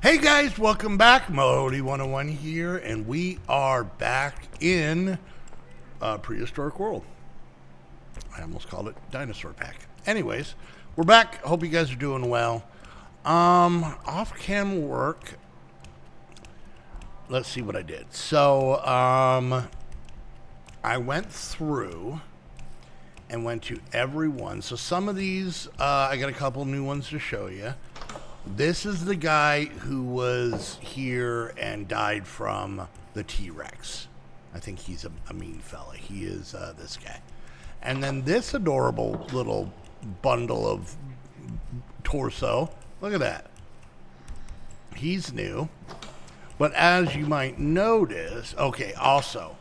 Hey guys, welcome back. Modi 101 here, and we are back in Prehistoric World. I almost called it Dinosaur Pack. Anyways, we're back. Hope you guys are doing well. Off-cam work. Let's see what I did. So, I went through and went to every one. So some of these, I got a couple new ones to show you. This is the guy who was here and died from the T-Rex. I think he's a mean fella. He is this guy. And then this adorable little bundle of torso. Look at that. He's new. But as you might notice, okay, also,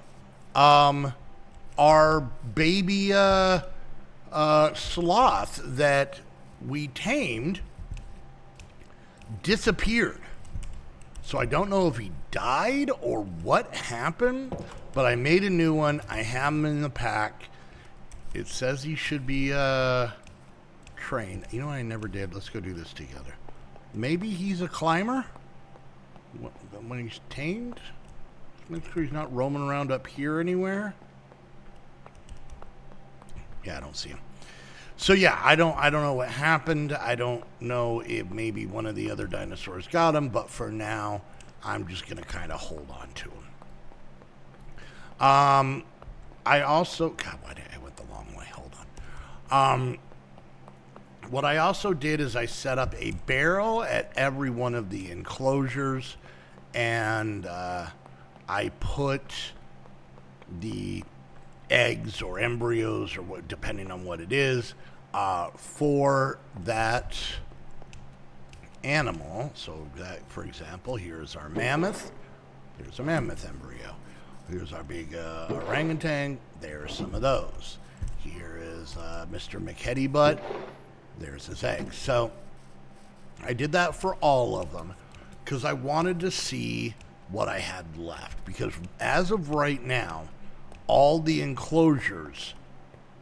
our baby sloth that we tamed disappeared. So I don't know if he died or what happened, but I made a new one. I have him in the pack. It says he should be trained. You know what I never did? Let's go do this together. Maybe he's a climber when he's tamed. Make sure he's not roaming around up here anywhere. Yeah, I don't see him. So yeah, I don't know what happened. I don't know if maybe one of the other dinosaurs got him, but for now, I'm just gonna kind of hold on to him. I also, God, why did I went the long way? Hold on. What I also did is I set up a barrel at every one of the enclosures, and I put the eggs or embryos or what, depending on what it is, for that animal. So that, for example, here's our mammoth. Here's a mammoth embryo. Here's our big orangutan. There's some of those. Here is Mr. McHetty Butt. There's his eggs. So I did that for all of them because I wanted to see what I had left. Because as of right now, all the enclosures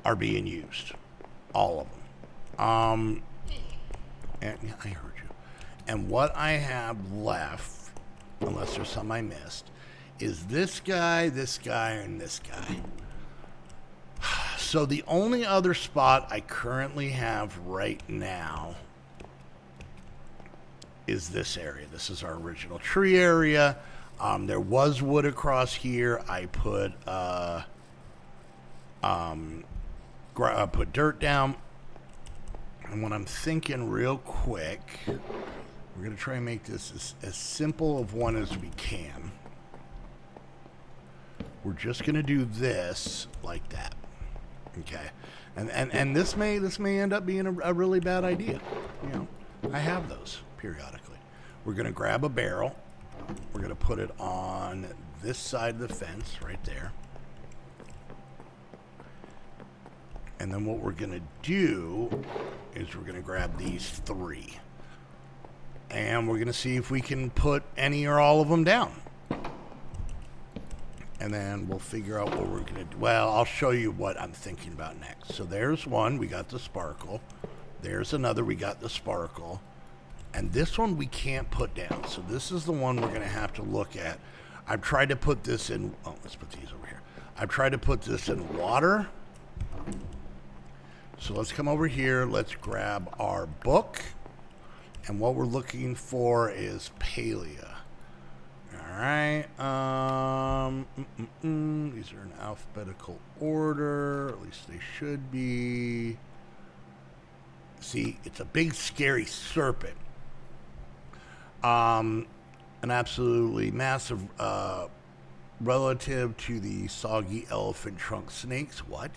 are being used. All of them. And yeah, I heard you. And what I have left, unless there's some I missed, is this guy, and this guy. So the only other spot I currently have right now is this area. This is our original tree area. There was wood across here. I put put dirt down. And what I'm thinking real quick, we're going to try and make this as simple of one as we can. We're just going to do this like that. Okay. And this may end up being a really bad idea. You know, I have those periodically. We're going to grab a barrel. We're going to put it on this side of the fence right there. And then what we're going to do is we're going to grab these three. And we're going to see if we can put any or all of them down. And then we'll figure out what we're going to do. Well, I'll show you what I'm thinking about next. So there's one. We got the sparkle. There's another. We got the sparkle. And this one we can't put down. So this is the one we're going to have to look at. I've tried to put this in... Oh, let's put these over here. I've tried to put this in water. So let's come over here. Let's grab our book. And what we're looking for is Palea. All right. These are in alphabetical order. At least they should be. See, it's a big, scary serpent. An absolutely massive relative to the soggy elephant trunk snakes. What?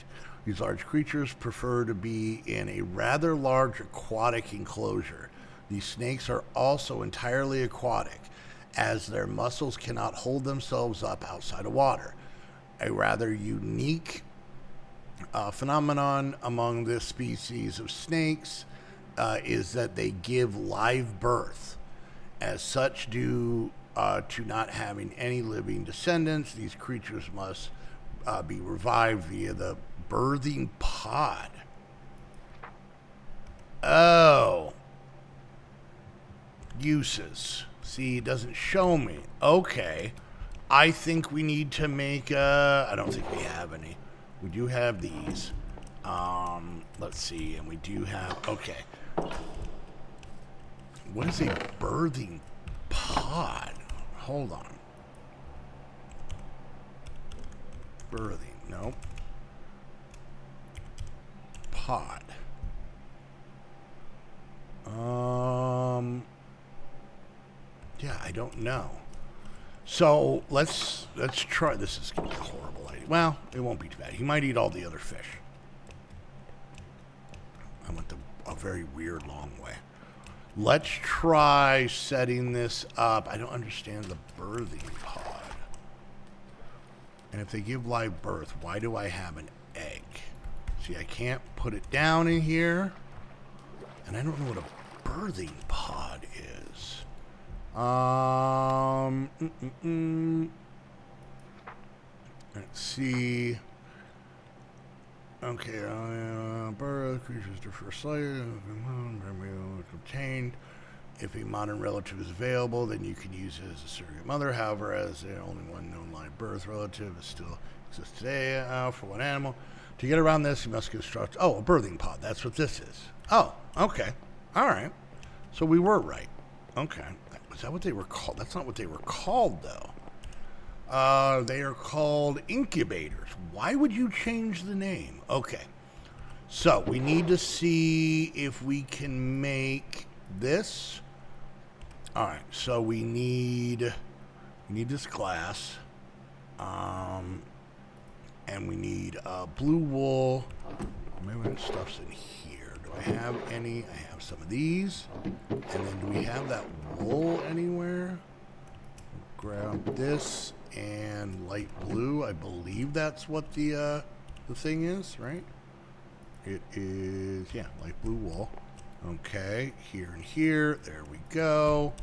These large creatures prefer to be in a rather large aquatic enclosure. These snakes are also entirely aquatic, as their muscles cannot hold themselves up outside of water. A rather unique phenomenon among this species of snakes is that they give live birth. As such, due to not having any living descendants, these creatures must be revived via the birthing pod. Oh. Uses. See, it doesn't show me. Okay. I think we need to make, I don't think we have any. We do have these. Let's see, and we do have, okay. What is a birthing pod? Hold on. Birthing, nope. Pod. Yeah, I don't know. So let's try. This is gonna be a horrible idea. Well, it won't be too bad. He might eat all the other fish. I went a very weird long way. Let's try setting this up. I don't understand the birthing pod. And if they give live birth, why do I have an egg? See, I can't put it down in here. And I don't know what a birthing pod is. Let's see. Okay, birth, creatures to first sight, obtained. If a modern relative is available, then you can use it as a surrogate mother. However, as the only one known live birth relative is still exists today for one animal. To get around this, you must construct, a birthing pod. That's what this is. Oh, okay. All right. So we were right. Okay. Is that what they were called? That's not what they were called, though. They are called incubators. Why would you change the name? Okay. So we need to see if we can make this. All right. So we need this glass. And we need blue wool. Maybe stuff's in here. Do I have any? I have some of these. And then do we have that wool anywhere? Grab this and light blue. I believe that's what the thing is, right? It is, yeah, light blue wool. Okay, here and here. There we go.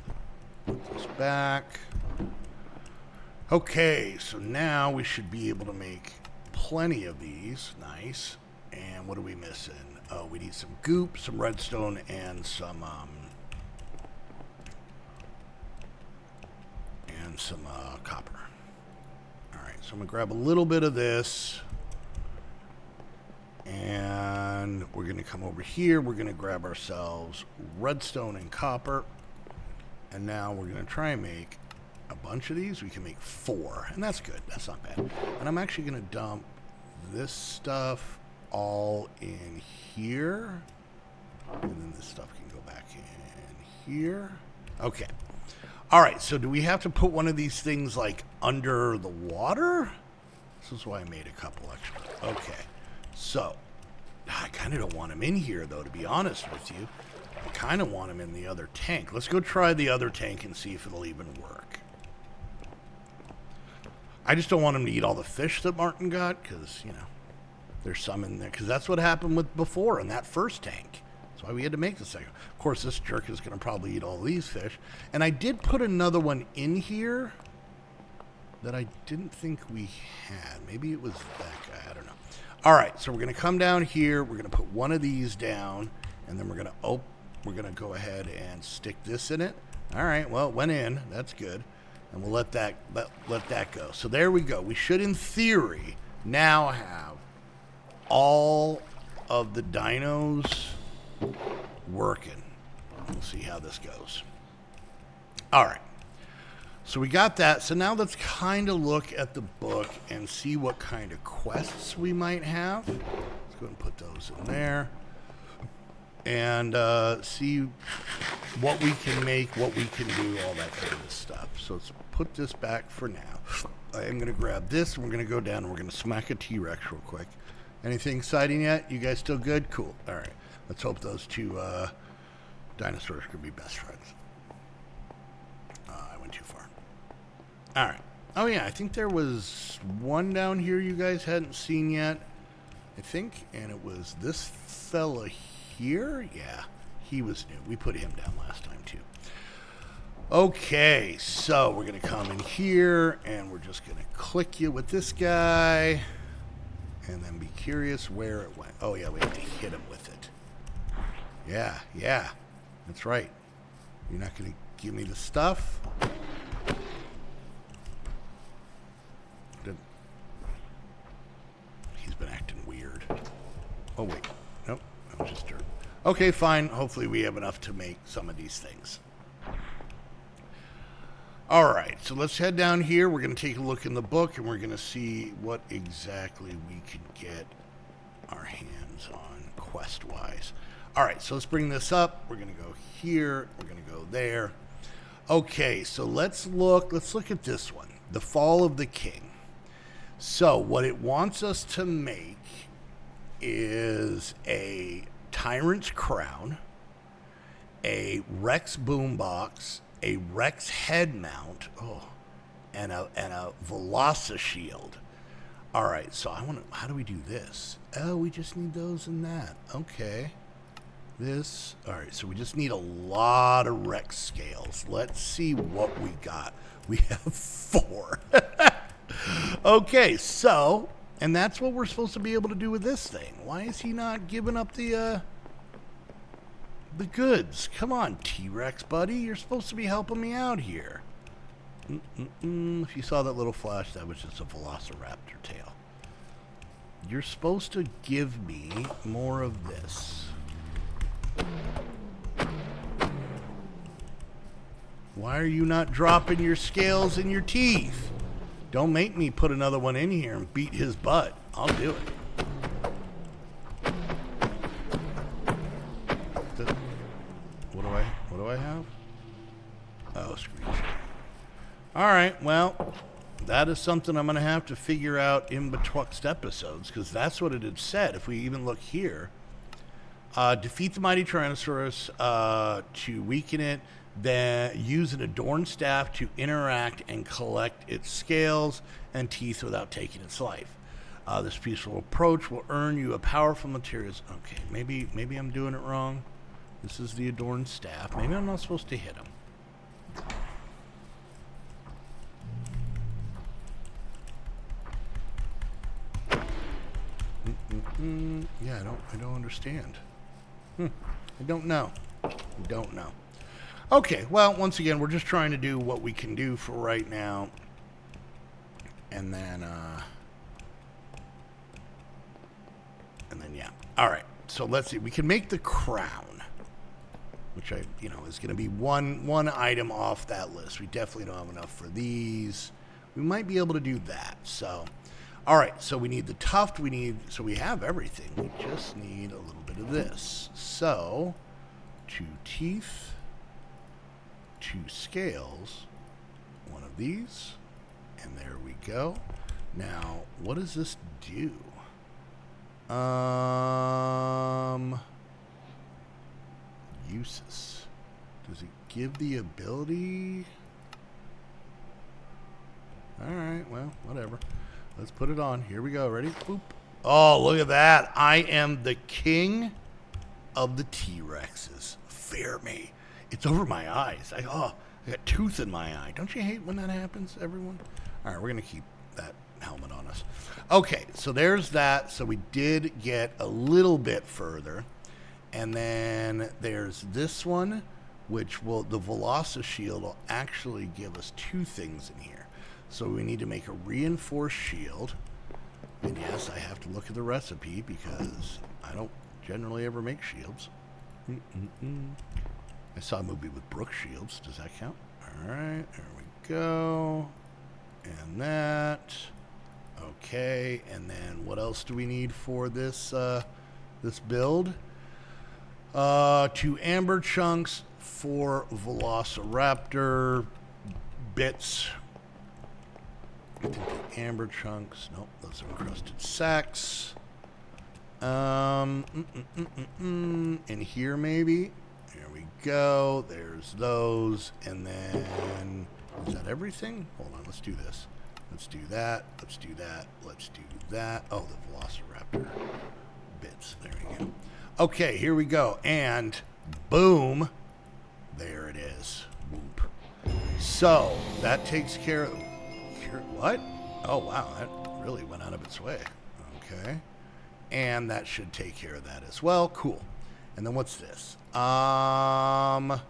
Put this back. Okay, so now we should be able to make plenty of these. Nice. And what are we missing? Oh, we need some goop, some redstone, and some copper. All right, so I'm gonna grab a little bit of this, and we're gonna come over here. We're gonna grab ourselves redstone and copper, and now we're gonna try and make a bunch of these. We can make 4, and that's good. That's not bad. And I'm actually gonna dump this stuff all in here, and then this stuff can go back in here. Okay. All right, so do we have to put one of these things like under the water? This is why I made a couple extra. Okay, so I kind of don't want him in here, though, to be honest with you. I kind of want him in the other tank. Let's go try the other tank and see if it'll even work. I just don't want him to eat all the fish that Martin got, because, you know, there's some in there. Because that's what happened with before in that first tank. That's why we had to make the second. Of course, this jerk is going to probably eat all these fish. And I did put another one in here that I didn't think we had. Maybe it was that guy. I don't know. All right, so we're going to come down here. We're going to put one of these down, and then we're going to go ahead and stick this in it. All right, well, it went in. That's good. And we'll let that go. So there we go. We should, in theory, now have all of the dinos working. We'll see how this goes. All right. So we got that. So now let's kind of look at the book and see what kind of quests we might have. Let's go and put those in there. And see what we can make, what we can do, all that kind of stuff. So let's put this back for now. I am going to grab this, and we're going to go down, and we're going to smack a T-Rex real quick. Anything exciting yet? You guys still good? Cool. All right. Let's hope those two dinosaurs could be best friends. I went too far. All right. Oh, yeah. I think there was one down here you guys hadn't seen yet, I think. And it was this fella here. Yeah. He was new. We put him down last time, too. Okay. So we're going to come in here, and we're just going to click you with this guy. And then be curious where it went. Oh, yeah. We have to hit him with it. Yeah, that's right. You're not going to Give me the stuff. He's been acting weird. Oh, wait. Nope. That was just dirt. Okay, fine. Hopefully we have enough to make some of these things. All right, so let's head down here. We're going to take a look in the book, and we're going to see what exactly we can get our hands on quest-wise. All right, so let's bring this up. We're going to go here. We're going to go there. Okay, so let's look at this one, The Fall of the King. So what it wants us to make is a Tyrant's Crown, a Rex boombox, a Rex head mount, and a Veloci shield. All right, so how do we do this? Oh, we just need those and that. Okay. All right, so we just need a lot of Rex scales. Let's see what we got. We have 4. Okay, so, and that's what we're supposed to be able to do with this thing. Why is he not giving up the goods? Come on, T-Rex, buddy. You're supposed to be helping me out here. If you saw that little flash, that was just a Velociraptor tail. You're supposed to give me more of this. Why are you not dropping your scales and your teeth? Don't make me put another one in here and beat his butt. I'll do it. What do I have? Oh, screen share. All right, well, that is something I'm going to have to figure out in betwixt episodes, because that's what it had said. If we even look here, defeat the mighty Tyrannosaurus to weaken it, then use an adorned staff to interact and collect its scales and teeth without taking its life. This peaceful approach will earn you a powerful materials. Okay, maybe I'm doing it wrong. This is the adorned staff. Maybe I'm not supposed to hit him. Yeah, I don't understand. I don't know. Okay, well, once again, we're just trying to do what we can do for right now. And then, yeah. All right, so let's see. We can make the crown, which is going to be one item off that list. We definitely don't have enough for these. We might be able to do that, so... All right, so we need the tuft. So we have everything. We just need a little bit of this. So, 2 teeth, 2 scales, 1 of these, and there we go. Now, what does this do? Uses. Does it give the ability? All right, well, whatever. Let's put it on. Here we go. Ready? Boop. Oh, look at that. I am the king of the T-Rexes. Fear me. It's over my eyes. I got tooth in my eye. Don't you hate when that happens, everyone? All right, we're going to keep that helmet on us. Okay, so there's that. So we did get a little bit further. And then there's this one, which the Veloci shield will actually give us 2 things in here. So we need to make a reinforced shield. And yes, I have to look at the recipe because I don't generally ever make shields. I saw a movie with Brooke Shields. Does that count? All right, there we go. And that. Okay, and then what else do we need for this this build? 2 amber chunks, 4 Velociraptor bits. I think the amber chunks. Nope, those are encrusted sacks. In here maybe. There we go. There's those. And then, is that everything? Hold on, let's do this. Let's do that. Let's do that. Let's do that. Oh, the Velociraptor bits. There we go. Okay, here we go. And boom. There it is. Whoop. So, that takes care of... What? Oh, wow. That really went out of its way. Okay. And that should take care of that as well. Cool. And then what's this? 2 amber chunks, 4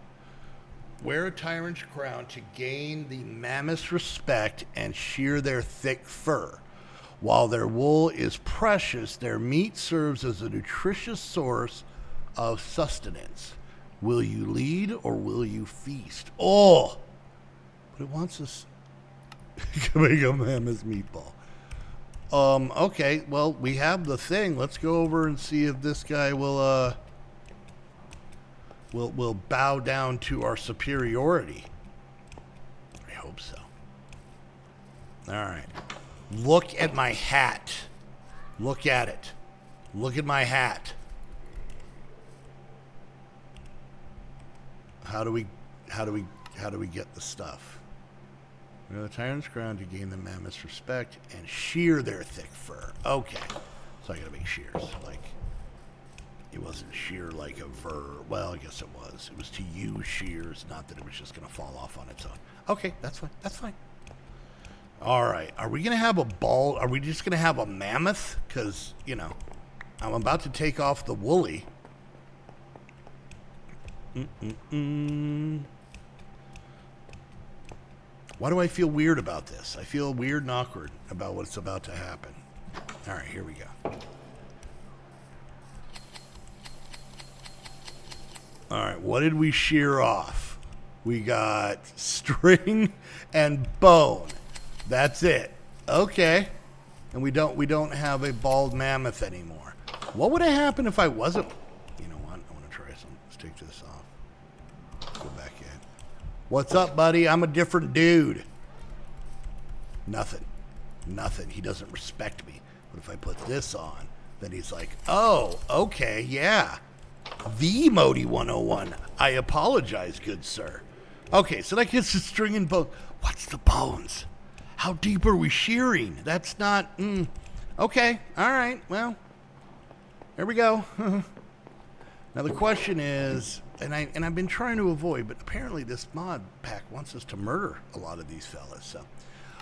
Velociraptor bits. There we go. Okay, here we go. And that takes care of that as well. Cool. And then what's this? 2 amber chunks, 4 Velociraptor bits. There we go. Okay, and that should take care of that as well. Cool. And then what's this? 2 amber chunks, 4 Velociraptor bits. There we go. Okay, and that should take care of that as well. Cool. Wear a tyrant's crown to gain the mammoth's respect and shear their thick fur. While their wool is precious, their meat serves as a nutritious source of sustenance. Will you lead or will you feast? Oh, but it wants us to make a mammoth meatball. Okay, well, we have the thing. Let's go over and see if this guy will bow down to our superiority. I hope so. All right. Look at my hat. Look at it. Look at my hat. How do we get the stuff? Wear the tyrant's crown to gain the mammoth's respect and shear their thick fur. Okay. So I gotta make shears. Like, it wasn't shear like a verb. Well, I guess it was. It was to use shears, not that it was just gonna fall off on its own. Okay, that's fine. That's fine. All right. Are we gonna have a ball? Are we just gonna have a mammoth? Because, you know, I'm about to take off the woolly. Why do I feel weird about this? I feel weird and awkward about what's about to happen. All right, here we go. All right, what did we shear off? We got string and bone. That's it. Okay. And we don't have a bald mammoth anymore. What would have happened if I wasn't? You know what? I want to try something. Let's take this off. Go back in. What's up, buddy? I'm a different dude. Nothing. Nothing. He doesn't respect me. But if I put this on, then he's like, oh, okay, yeah. The Modi 101. I apologize, good sir. Okay, so that gets the string and bone. What's the bones? How deep are we shearing? That's not... Okay, all right, well, there we go. Now the question is, and I've been trying to avoid, but apparently this mod pack wants us to murder a lot of these fellas. So,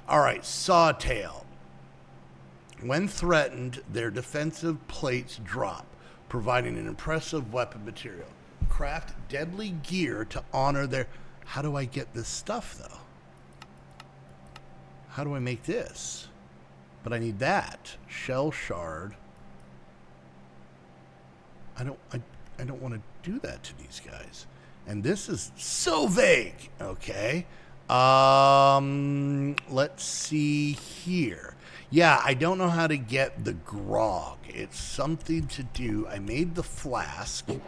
all right, Sawtail. When threatened, their defensive plates drop, providing an impressive weapon material. Craft deadly gear to honor their... How do I get this stuff, though? How do I make this? But I need that. Shell shard. I don't want to do that to these guys. And this is so vague. Okay. Let's see here. Yeah, I don't know how to get the grog. It's something to do. I made the flask. And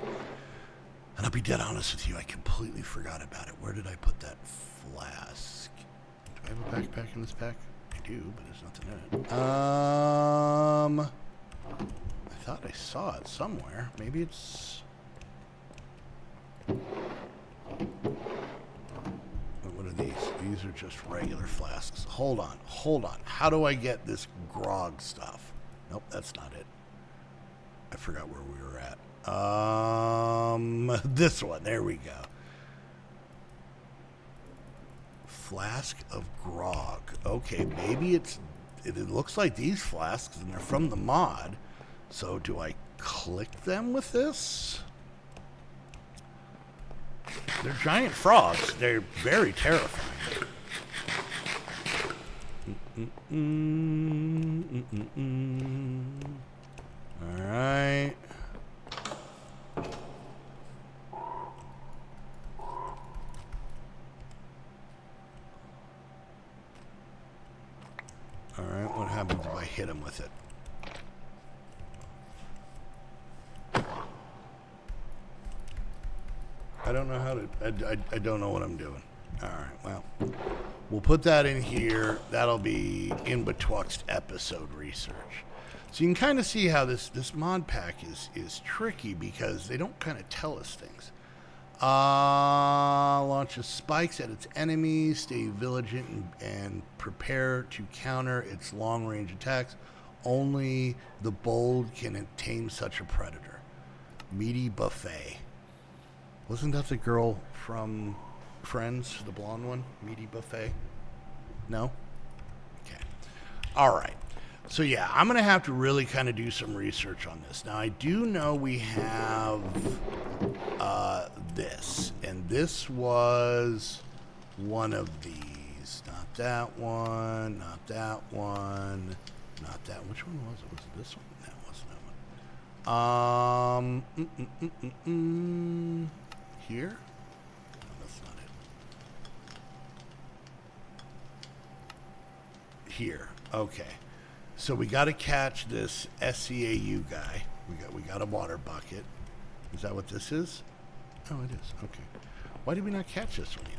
I'll be dead honest with you, I completely forgot about it. Where did I put that flask? Do I have a backpack in this pack? I do, but there's nothing in it. I thought I saw it somewhere. Maybe it's... What are these? These are just regular flasks. Hold on. How do I get this grog stuff? Nope, that's not it. I forgot where we were at. This one. There we go. Flask of grog. Okay, maybe it looks like these flasks, and they're from the mod. So do I click them with this? They're giant frogs. They're very terrifying. All right. All right, what happens if I hit him with it? I don't know how to, I don't know what I'm doing. All right, well, we'll put that in here. That'll be in betwixt episode research. So you can kind of see how this mod pack is tricky because they don't kind of tell us things. Launches spikes at its enemies. Stay vigilant and prepare to counter its long-range attacks. Only the bold can tame such a predator. Meaty buffet. Wasn't that the girl from Friends, the blonde one? Meaty buffet? No? Okay. All right. So yeah, I'm going to have to really kind of do some research on this. Now, I do know we have this. And this was one of these. Not that one, not that one, not that. Which one was it? Was it this one? That wasn't that one. Here? No, that's not it. Here. Okay. So we got to catch this SCAU guy. We got a water bucket. Is that what this is? Oh, it is. Okay. Why did we not catch this one yet?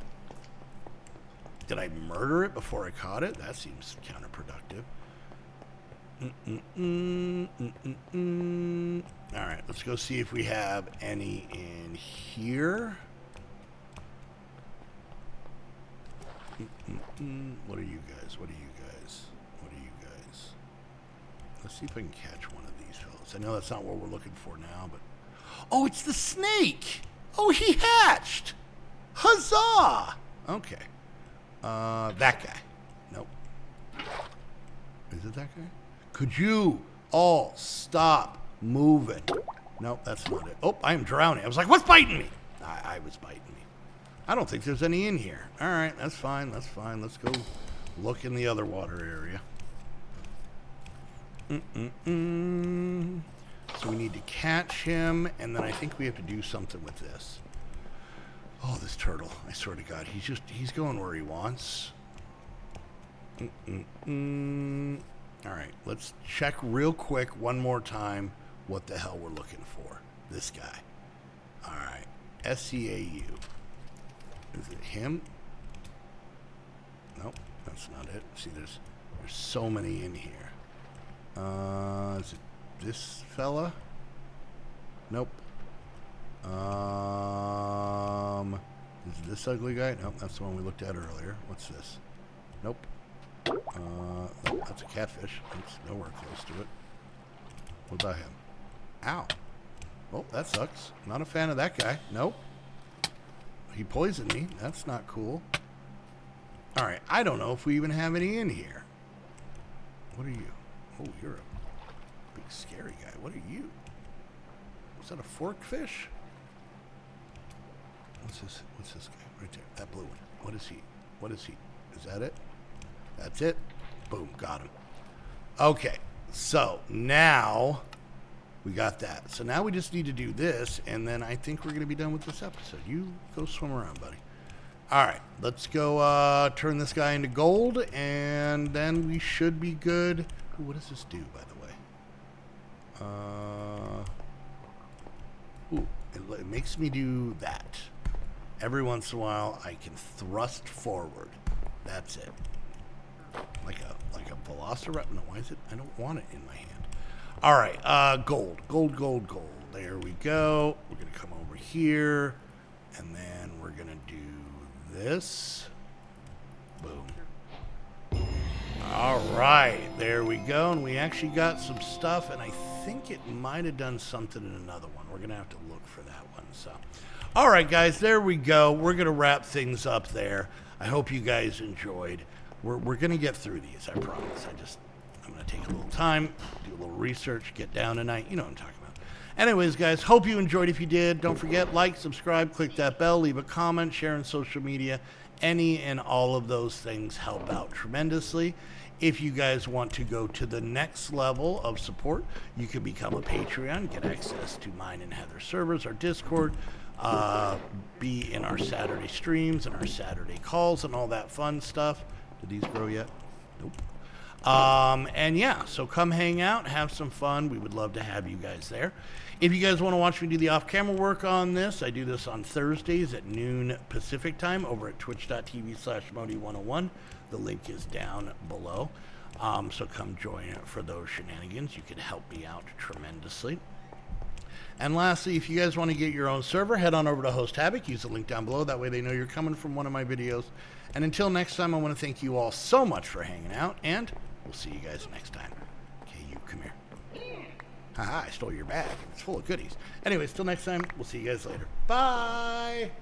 Did I murder it before I caught it? That seems counterproductive. All right, let's go see if we have any in here. What are you guys? What are you guys? What are you guys? Let's see if I can catch one of these fellas. I know that's not what we're looking for now, but... Oh, it's the snake! Oh, he hatched! Huzzah! Okay. That guy. Nope. Is it that guy? Could you all stop moving? Nope, that's not it. Oh, I am drowning. I was like, what's biting me? I was biting me. I don't think there's any in here. All right, that's fine. That's fine. Let's go look in the other water area. So we need to catch him, and then I think we have to do something with this. Oh, this turtle. I swear to God, he's going where he wants. All right, let's check real quick one more time what the hell we're looking for. This guy. All right, SCAU. Is it him? Nope, that's not it. See, there's so many in here. Is it this fella? Nope. Is it this ugly guy? Nope, that's the one we looked at earlier. What's this? Nope. Nope, that's a catfish. It's nowhere close to it. What about him? Ow. Oh, that sucks. Not a fan of that guy. Nope. He poisoned me. That's not cool. All right, I don't know if we even have any in here. What are you? Oh, you're a big scary guy. What are you? Was that a fork fish? What's this? What's this guy? Right there. That blue one. What is he? What is he? Is that it? That's it. Boom. Got him. Okay. So now we got that. So now we just need to do this, and then I think we're going to be done with this episode. You go swim around, buddy. All right. Let's go turn this guy into gold, and then we should be good. Ooh, what does this do, by the way? It makes me do that. Every once in a while, I can thrust forward. That's it. Like a velociraptor. No, why is it? I don't want it in my hand. All right, gold. There we go. We're gonna come over here, and then we're gonna do this. Boom. All right, there we go. And we actually got some stuff, and I think it might have done something in another one. We're going to have to look for that one. So, all right, guys, there we go. We're going to wrap things up there. I hope you guys enjoyed. We're going to get through these, I promise. I'm going to take a little time, do a little research, get down tonight. You know what I'm talking about. Anyways, guys, hope you enjoyed. If you did, don't forget, like, subscribe, click that bell, leave a comment, share on social media. Any and all of those things help out tremendously. If you guys want to go to the next level of support, you can become a Patreon, get access to mine and Heather's servers, our Discord, be in our Saturday streams and our Saturday calls and all that fun stuff. Did these grow yet? Nope. And yeah, so come hang out, have some fun. We would love to have you guys there. If you guys want to watch me do the off-camera work on this, I do this on Thursdays at noon Pacific time over at twitch.tv/Modi101. The link is down below. So come join for those shenanigans. You can help me out tremendously. And lastly, if you guys want to get your own server, head on over to Host Havoc. Use the link down below. That way they know you're coming from one of my videos. And until next time, I want to thank you all so much for hanging out, and we'll see you guys next time. Okay, you come here. Haha, I stole your bag. It's full of goodies. Anyways, till next time, we'll see you guys later. Bye!